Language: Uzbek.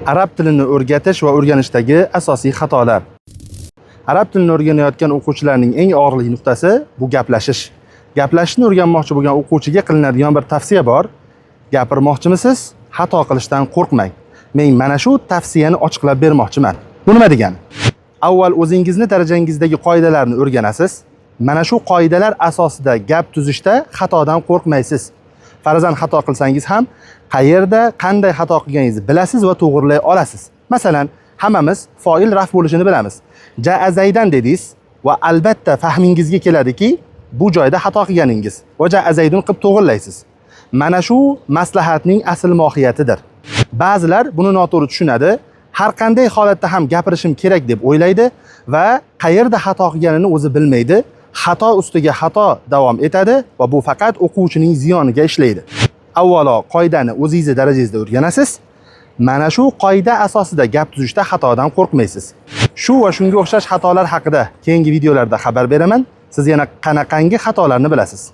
Arab tilini o'rgatish va o'rganishdagi asosiy xatolar. Arab tilini o'rganayotgan o'quvchilarning eng og'riqli nuqtasi bu gaplashish. Gaplashishni o'rganmoqchi bo'lgan o'quvchiga qilinadigan bir tavsiya bor. Gapirmoqchimisiz? Xato qilishdan qo'rqmang. Men mana shu tavsiyani ochiqlab bermoqchiman. Bu nima degani? Avval o'zingizni darajangizdagi qoidalarni o'rganasiz. Mana shu qoidalar asosida gap tuzishda xatodan qo'rqmaysiz. Farazan xato qilsangiz ham qayerda, qanday xato qilganingizni bilasiz va to'g'rilay olasiz. Masalan, hammamiz foil raf bo'lishini bilamiz. Ja'a Zaydan dedingiz va albatta fahmingizga keladiki, bu joyda xato qilganingiz va Ja'a Zaydun qilib to'g'rilaysiz. Mana shu maslahatning asl mohiyatidir. Ba'zilar buni noto'g'ri tushunadi. Har qanday holatda ham gapirishim kerak deb o'ylaydi va qayerda xato qilganini o'zi bilmaydi. Xato ustiga xato davom etadi va bu faqat o'quvchining ziyoniga ishlaydi. Avvalo, qoidani o'zingiz darajangizda o'rganasiz. Mana shu qoida asosida gap tuzishda xatodan qo'rqmaysiz. Shu va shunga o'xshash xatolar haqida keyingi videolarda xabar beraman. Siz yana qanaqangi xatolarni bilasiz?